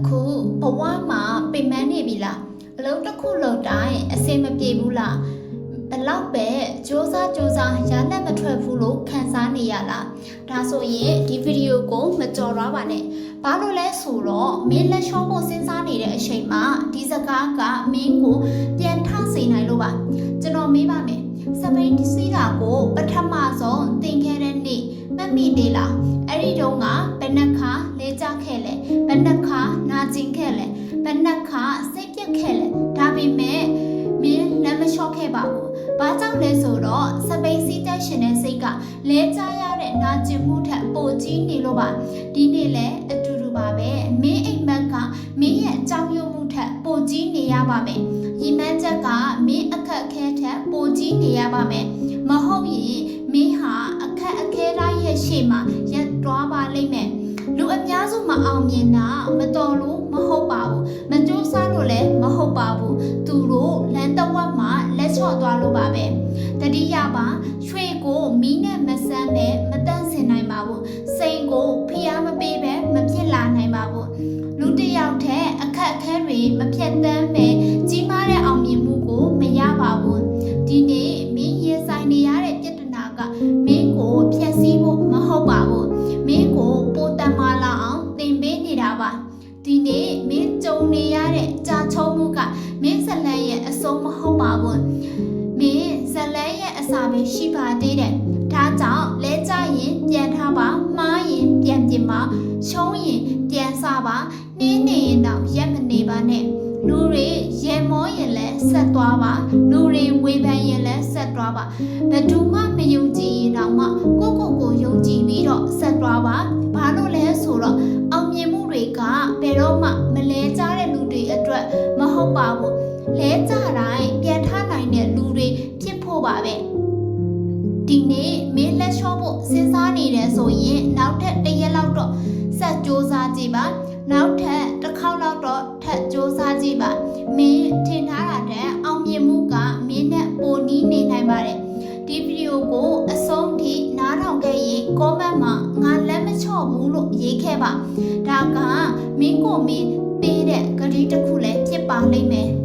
အခုဘဝမှာပင်ပန်းနေပြီလားအလုပ်တစ်ခုလုပ်တိုင်းအဆင်မပြေဘူးလားဘလောက်ပဲစူးစမ်းရလက်မထွက်ဘူးလို့ခံစားနေရလားဒါဆိုရင်ဒီဗီဒီယိုကိုမကြော်ရပါနဲ့ဘာလို့လဲဆိုတော့မင်းလက်လျှောဖို့စဉ်းစားနေတဲ့အချိန်မှာဒီစကားကမင်းကိုပြန်ထစေနိုင်လို့ပါကျွန်တော်မေးပါမယ်စပိန်စီးတာကိုပထမဆုံးသင်ခဲ့တဲ့နေ့မှတ်မိသေးလားအဲ့ဒီတုန်းကဘယ်နှခါလဲကြခဲ့လဲဘယ်နှခါနာကျင်ခဲ့လဲဘယ်နှခါစိတ်ပြက်ခဲ့လဲဒါပေမဲ့မင်းလက်မလျှော့ခဲ့ပါဘူးဘာကြောင့်လဲဆိုတော့စပိန်စီးတက်ရှင်တဲ့စိတ်ကလဲကြရတဲ့နာကျင်မှုထက်ပိုကြီးနေလို့ပါဒီနေ့လဲအတူတူပါပဲမင်းအိမ်မက်ကမင်းရဲ့အကြောင်းရုံမှုထက်ပိုကြီးနေရပါမယ်ရီမန်းချက်ကမင်းအခက်အခဲထက်ပိုကြီးနေရပါမယ်မဟုတ်ရင်မင်းဟာအခက်အခဲတိုင်းရဲ့ရှေ့မှာရပ်သွားပါလိမ့်မယ်လူအများစုမအောင်မြင်တာမတော်လို့မဟုတ်ပါဘူးမကြိုးစားလို့လည်းမဟုတ်ပါဘူးသူတို့လမ်းတစ်ဝက်မှာလက်ချော့သွားလို့ပါပဲတတိယပါရွှေကိုမီးနဲ့မဆန်းပဲမတန့်စင်နိုင်ပါဘူးစိန်ကိုဖျားမပေးပဲမဖြစ်လာနိုင်ပါဘူးလူတစ်ယောက်တည်းအခက်အခဲတွေမဖြတ်တန်းပဲကြီးမားတဲ့အောင်မြင်မှုကိုမရပါဘူးဒီနေ့မင်းရင်ဆိုင်နေရတဲ့ပြဿနာကမင်းကိုဖျက်ဆီးဖို့မဟုတ်ပါဘူးမင်းကိုပိုတန်မာလာအောင်သင်ပေးနေတာပါဒီနေ့မင်းကြုံနေရတဲ့ကြာချုံမှုကမင်းဇလန်ရဲ့အဆုံးမဟုတ်ပါဘူးမင်းဇလန်ရဲ့အစာပဲရှိပါသေးတယ်ဒါကြောင့်လဲကြရင်ပြန်ထားပါမှားရင်ပြန်ပြင်ပါရှုံးရင်ပြန်စားပါနှင်းနေရင်တော့ရက်မနေပါနဲ့လူတွေရေမောရင်လည်းဆက်သွားပါလူတွေဝေဖန်ရင်လည်းဆက်သွားပါဘယ်သူမှမယုံကြည်ရင်တော့မှကိုယုံကြည်ပြီးတော့ဆက်သွားပါဘာလို့လဲဆိုတော့အောင်မြင်မှုတွေကဘယ်တော့မှမလဲကြတဲ့လူတွေအတွက်မဟုတ်ပါဘူးလဲကြတိုင်းပြန်ထားနိုင်တဲ့လူတွေဖြစ်ဖို့ပါပဲဒီနေ့မင်းလက်လျှော့ဖို့စဉ်းစားနေတယ်ဆိုရင်နောက်ထပ်တစ်ရက်လောက်တော့ဆက်စူးစမ်းကြည့်ပါနောက်ထပ်တစ်ခေါက်လောက်တော့ထပ်စူးစမ်းကြည့်ပါမင်းထင်ထားတာတဲ့အောင်မြင်မှုကမင်းနဲ့ပိုနီးနေနိုင်ပါတယ်ဒီဗီဒီယိုကိုအဆုံးထိနားထောင်ခဲ့ရင် comment မှာငါလက်မချော့ဘူးလို့ရေးခဲ့ပါဒါကမင်းကိုမင်းပေးတဲ့ဂရီတစ်ခုလည်းဖြစ်ပါလိမ့်မယ်